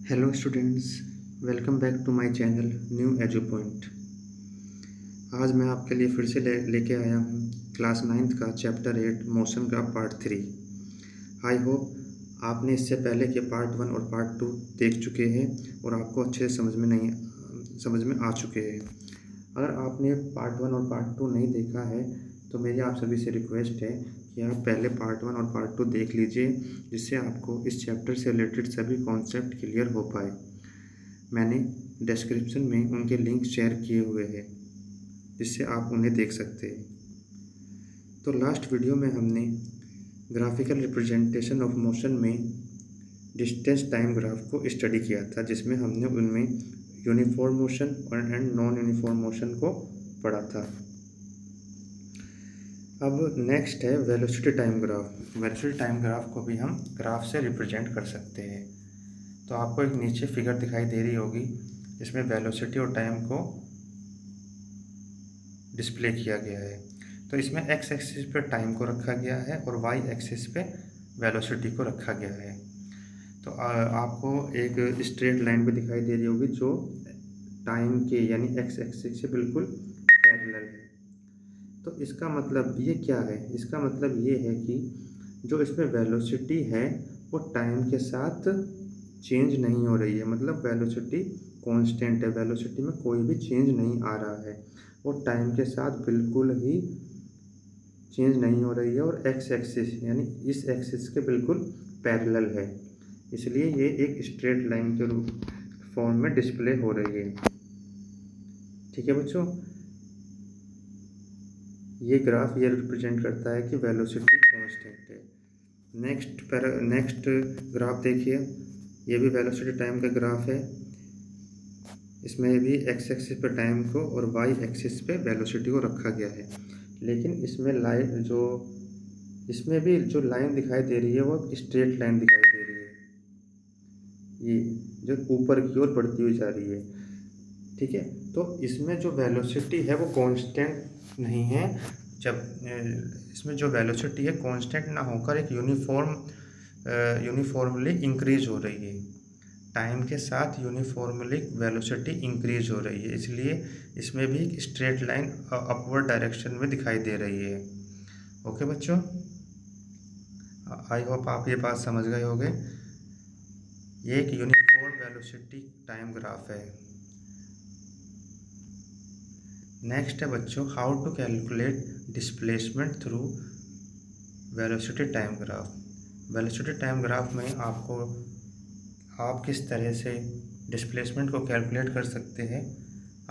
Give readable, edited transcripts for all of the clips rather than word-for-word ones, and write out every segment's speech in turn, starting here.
Hello students, welcome back to my channel new edu point. आज मैं आपके लिए फिर से लेके आया हूँ क्लास 9th का चैप्टर 8 मोशन का पार्ट 3। आई होप आपने इससे पहले के पार्ट 1 और पार्ट 2 देख चुके हैं और आपको अच्छे से समझ में आ चुके हैं। अगर आपने पार्ट 1 और पार्ट 2 नहीं देखा है तो मेरी आप सभी से रिक्वेस्ट है कि आप पहले पार्ट 1 और पार्ट 2 देख लीजिए, जिससे आपको इस चैप्टर से रिलेटेड सभी कॉन्सेप्ट क्लियर हो पाए। मैंने डिस्क्रिप्शन में उनके लिंक शेयर किए हुए हैं, जिससे आप उन्हें देख सकते हैं। तो लास्ट वीडियो में हमने ग्राफिकल रिप्रेजेंटेशन ऑफ मोशन में डिस्टेंस टाइम ग्राफ को स्टडी किया था, जिसमें हमने उनमें यूनिफॉर्म मोशन और एंड नॉन यूनिफॉर्म मोशन को पढ़ा था। अब नेक्स्ट है velocity time graph. Velocity time graph को भी हम ग्राफ से रिप्रेजेंट कर सकते हैं। तो आपको एक नीचे फिगर दिखाई दे रही होगी, जिसमें वेलोसिटी और टाइम को डिस्प्ले किया गया है। तो इसमें एक्स एक्सिस पे टाइम को रखा गया है और वाई एक्सिस पे वेलोसिटी को रखा गया है। तो आपको एक स्ट्रेट लाइन भी दिखाई दे रही होगी, जो टाइम के यानी एक्स एक्सिस से बिल्कुल पैरेलल है। तो इसका मतलब ये क्या है? इसका मतलब ये है कि जो इसमें वेलोसिटी है वो टाइम के साथ चेंज नहीं हो रही है, मतलब वेलोसिटी कांस्टेंट है, वेलोसिटी में कोई भी चेंज नहीं आ रहा है, वो टाइम के साथ बिल्कुल ही चेंज नहीं हो रही है और एक्स एक्सिस यानी इस एक्सिस के बिल्कुल पैरेलल है। इसलिए ये एक स्ट्रेट लाइन के रूप फॉर्म में डिस्प्ले हो रही है। ठीक है बच्चों, ये ग्राफ ये रिप्रेजेंट करता है कि वेलोसिटी कांस्टेंट है। नेक्स्ट ग्राफ देखिए, ये भी वेलोसिटी टाइम का ग्राफ है। इसमें भी एक्स एक्सिस पे टाइम को और वाई एक्सिस पे वेलोसिटी को रखा गया है, लेकिन इसमें भी जो लाइन दिखाई दे रही है वो स्ट्रेट लाइन दिखाई दे रही है, ये जो ऊपर की ओर बढ़ती हुई जा रही है। ठीक है, तो इसमें जो वेलोसिटी है वो कांस्टेंट नहीं है। जब इसमें जो वेलोसिटी है कांस्टेंट ना होकर एक यूनिफॉर्मली इंक्रीज हो रही है। टाइम के साथ यूनिफॉर्मली वेलोसिटी इंक्रीज हो रही है, इसलिए इसमें भी एक स्ट्रेट लाइन अपवर्ड डायरेक्शन में दिखाई दे रही है। ओके बच्चों, आई होप आप ये बात समझ गए होंगे। ये एक यूनिफॉर्म वेलोसिटी टाइम ग्राफ है। नेक्स्ट है बच्चों, how to calculate displacement through velocity time graph. Velocity time graph में आप किस तरह से डिस्प्लेसमेंट को कैलकुलेट कर सकते हैं,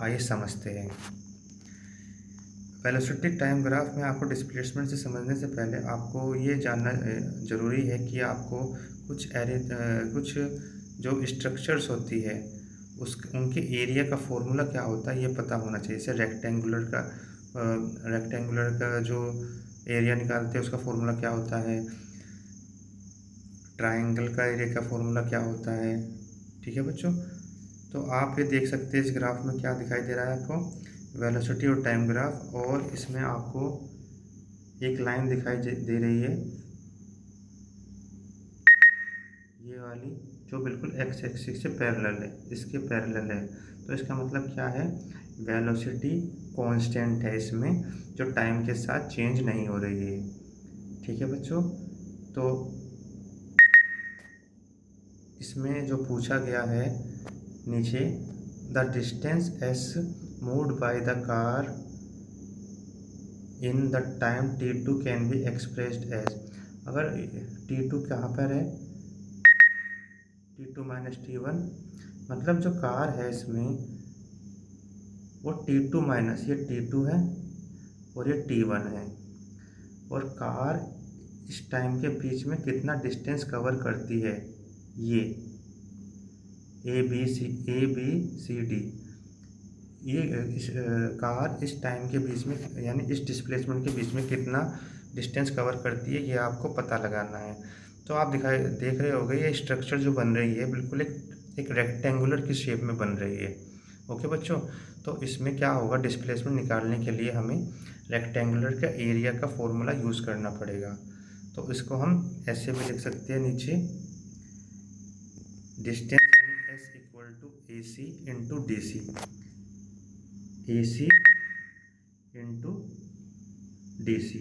आइए समझते हैं। वेलोसिटी टाइम ग्राफ में आपको डिस्प्लेसमेंट से समझने से पहले आपको ये जानना ज़रूरी है कि आपको कुछ जो स्ट्रक्चर्स होती है उनके एरिया का फॉर्मूला क्या होता है ये पता होना चाहिए। जैसे रेक्टेंगुलर का जो एरिया निकालते हैं उसका फॉर्मूला क्या होता है, ट्रायंगल का एरिया का फॉर्मूला क्या होता है। ठीक है बच्चों, तो आप ये देख सकते हैं इस ग्राफ में क्या दिखाई दे रहा है आपको, वेलोसिटी और टाइम ग्राफ, और इसमें आपको एक लाइन दिखाई दे रही है, ये वाली, जो बिल्कुल एक्स एक्सिस से पैरेलल है, इसके पैरेलल है। तो इसका मतलब क्या है, वेलोसिटी कांस्टेंट है इसमें, जो टाइम के साथ चेंज नहीं हो रही है। ठीक है बच्चों, तो इसमें जो पूछा गया है नीचे, the distance S moved by the car in the time t2 can be expressed as. अगर t2 कहाँ पर है, t2 माइनस t1, मतलब जो कार है इसमें वो t2 माइनस ये t2 है और ये t1 है, और कार इस टाइम के बीच में कितना डिस्टेंस कवर करती है, ये ए बी सी डी, ये कार इस टाइम के बीच में यानी इस डिस्प्लेसमेंट के बीच में कितना डिस्टेंस कवर करती है, ये आपको पता लगाना है। तो आप देख रहे होंगे ये स्ट्रक्चर जो बन रही है बिल्कुल एक रेक्टेंगुलर की शेप में बन रही है। ओके बच्चों, तो इसमें क्या होगा, डिस्प्लेसमेंट निकालने के लिए हमें रेक्टेंगुलर का एरिया का फॉर्मूला यूज़ करना पड़ेगा। तो इसको हम ऐसे भी लिख सकते हैं नीचे, distance S equal to A C into D C, A C into D C.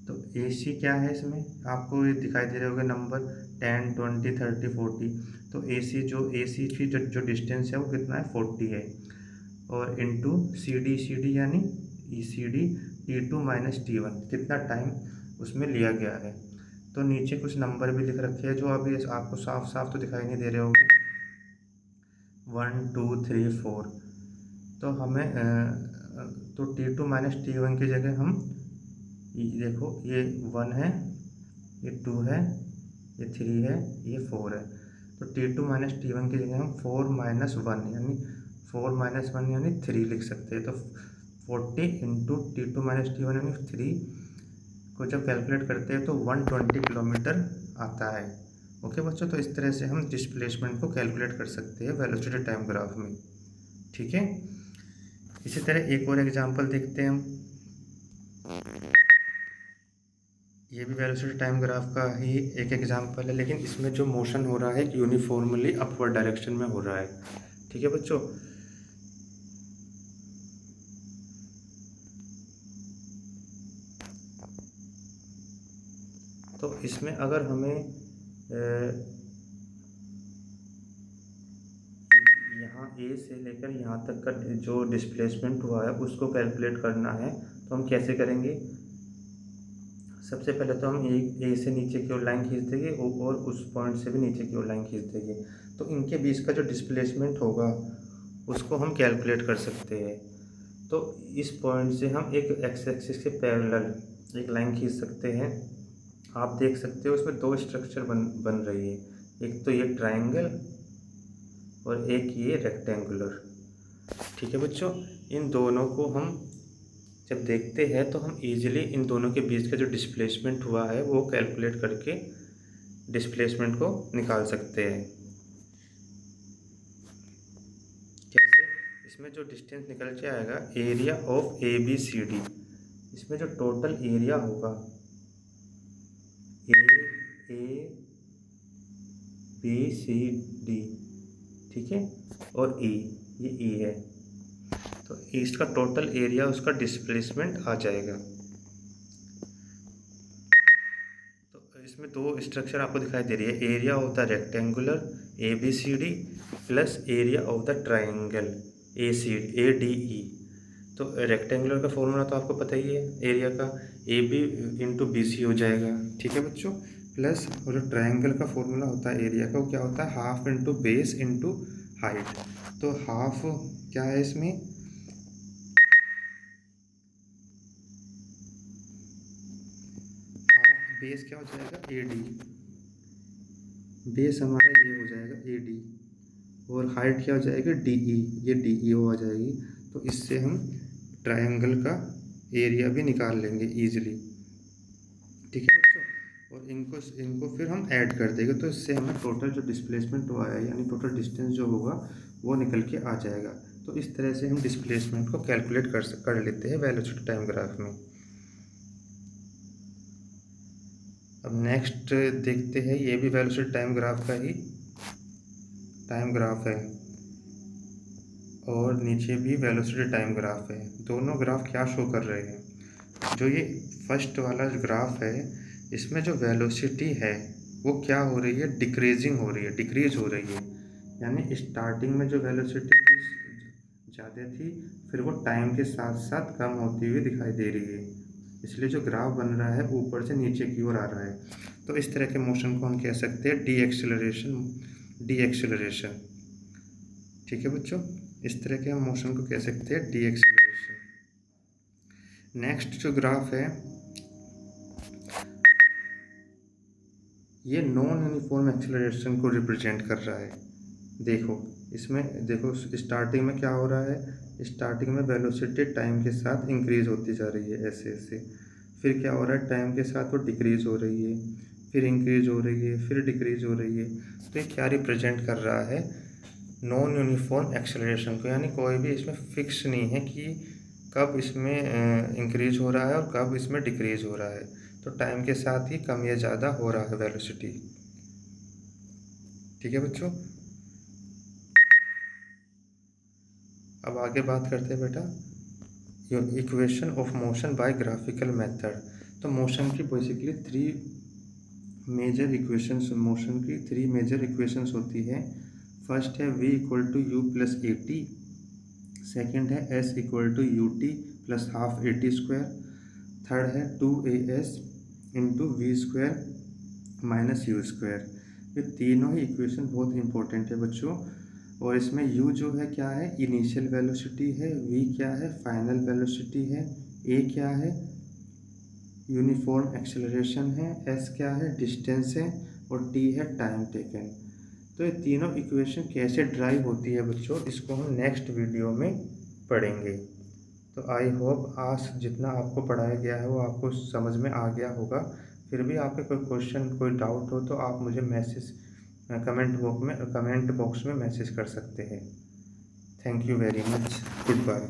तो ए सी क्या है, इसमें आपको ये दिखाई दे रहे होंगे नंबर 10, 20, 30, 40। तो ए सी की जो डिस्टेंस है वो कितना है, 40 है। और इंटू सी डी यानी ई C D T2 minus T1, कितना टाइम उसमें लिया गया है। तो नीचे कुछ नंबर भी लिख रखे हैं जो अभी आपको साफ साफ तो दिखाई नहीं दे रहे होंगे, 1, 2, 3, 4। तो हमें तो T2 माइनस T1 की जगह हम देखो ये 1 है, ये 2 है, ये 3 है, ये 4 है। तो T2 माइनस T1 की जगह हम 4 माइनस 1 यानी 4 माइनस 1 यानी 3 लिख सकते हैं। तो 40 इंटू T2 माइनस T1 यानी 3 को जब कैलकुलेट करते हैं तो 120 किलोमीटर आता है। ओके बच्चों, तो इस तरह से हम डिस्प्लेसमेंट को कैलकुलेट कर सकते हैं वेलोसिटी टाइम ग्राफ में। ठीक है, इसी तरह एक और एग्जांपल देखते हैं हम। ये भी वेलोसिटी टाइम ग्राफ का ही एक एग्जांपल है, लेकिन इसमें जो मोशन हो रहा है यूनिफॉर्मली अपवर्ड डायरेक्शन में हो रहा है। ठीक है बच्चों, तो इसमें अगर हमें यहाँ ए से लेकर यहाँ तक का जो डिस्प्लेसमेंट हुआ है उसको कैलकुलेट करना है, तो हम कैसे करेंगे। सबसे पहले तो हम ए से नीचे की ओर लाइन खींच देंगे और उस पॉइंट से भी नीचे की ओर लाइन खींच देंगे। तो इनके बीच का जो डिस्प्लेसमेंट होगा उसको हम कैलकुलेट कर सकते हैं। तो इस पॉइंट से हम एक एक्स एक्सिस के पैरेलल एक लाइन खींच सकते हैं। आप देख सकते हो उसमें दो स्ट्रक्चर बन रही है, एक तो ये ट्रायंगल और एक ये रेक्टेंगुलर। ठीक है बच्चों, इन दोनों को हम जब देखते हैं तो हम इजीली इन दोनों के बीच का जो डिस्प्लेसमेंट हुआ है वो कैलकुलेट करके डिस्प्लेसमेंट को निकाल सकते हैं। कैसे, इसमें जो डिस्टेंस निकल के आएगा एरिया ऑफ ABCD, इसमें जो टोटल एरिया होगा ABCD, ठीक है, और ये E है, तो इसका टोटल एरिया उसका डिस्प्लेसमेंट आ जाएगा। तो इसमें दो स्ट्रक्चर आपको दिखाई दे रही है, area of the rectangular ABCD plus area of the triangle ADE। तो रेक्टेंगुलर का फॉर्मूला तो आपको पता ही है, एरिया का AB इंटू BC हो जाएगा। ठीक है बच्चों, प्लस और जो ट्राइंगल का फॉर्मूला होता है एरिया का, वो क्या होता है, half into base into height. तो हाफ क्या है इसमें, बेस क्या हो जाएगा AD, बेस हमारा ये हो जाएगा AD, और हाइट क्या हो जाएगी DE, ये DE हो जाएगी। तो इससे हम ट्रायंगल का एरिया भी निकाल लेंगे इजीली। ठीक है बच्चों, और इनको फिर हम ऐड कर देंगे, तो इससे हमें टोटल जो डिस्प्लेसमेंट हुआ है यानी टोटल डिस्टेंस जो होगा वो निकल के आ जाएगा। तो इस तरह से हम डिस्प्लेसमेंट को कैलकुलेट कर लेते हैं वेलोसिटी टाइम ग्राफ में। अब नेक्स्ट देखते हैं, ये भी वेलोसिटी टाइम ग्राफ का ही टाइम ग्राफ है और नीचे भी वेलोसिटी टाइम ग्राफ है। दोनों ग्राफ क्या शो कर रहे हैं, जो ये फर्स्ट वाला ग्राफ है इसमें जो वेलोसिटी है वो क्या हो रही है, डिक्रीजिंग हो रही है, डिक्रीज हो रही है। यानी स्टार्टिंग में जो वेलोसिटी ज़्यादा थी फिर वो टाइम के साथ साथ कम होती हुई दिखाई दे रही है, इसलिए जो ग्राफ बन रहा है ऊपर से नीचे की ओर आ रहा है। तो इस तरह के मोशन को हम कह सकते हैं डीएक्सेलरेशन। ठीक है बच्चों, इस तरह के हम मोशन को कह सकते हैं डीएक्सेलरेशन। नेक्स्ट जो ग्राफ है ये नॉन यूनिफॉर्म एक्सेलरेशन को रिप्रेजेंट कर रहा है। देखो इसमें देखो स्टार्टिंग में क्या हो रहा है, स्टार्टिंग में वेलोसिटी टाइम के साथ इंक्रीज होती जा रही है ऐसे ऐसे, फिर क्या हो रहा है टाइम के साथ वो डिक्रीज हो रही है, फिर इंक्रीज हो रही है, फिर डिक्रीज हो रही है। तो ये क्या रिप्रेजेंट कर रहा है, नॉन यूनिफॉर्म एक्सेलरेशन को, यानी कोई भी इसमें फिक्स नहीं है कि कब इसमें इंक्रीज हो रहा है और कब इसमें डिक्रीज हो रहा है। तो टाइम के साथ ही कम या ज़्यादा हो रहा है वेलोसिटी। ठीक है बच्चों, अब आगे बात करते हैं बेटा equation of motion by graphical method. तो मोशन की basically three major equations, motion की थ्री मेजर इक्वेशंस होती है। फर्स्ट है v equal to u plus a t, second है s equal to u t plus half a t square, third है 2as into v square minus u square. ये तीनों ही equation बहुत important है बच्चों। और इसमें u जो है क्या है, इनिशियल वेलोसिटी है, v क्या है, फाइनल वेलोसिटी है, a क्या है, यूनिफॉर्म एक्सेलरेशन है, s क्या है, डिस्टेंस है, और t है टाइम टेकन। तो ये तीनों इक्वेशन कैसे ड्राइव होती है बच्चों, इसको हम नेक्स्ट वीडियो में पढ़ेंगे। तो आई होप आज जितना आपको पढ़ाया गया है वो आपको समझ में आ गया होगा। फिर भी आपके कोई क्वेश्चन, कोई डाउट हो तो आप मुझे मैसेज कमेंट बॉक्स में मैसेज कर सकते हैं। Thank you very much. Good bye.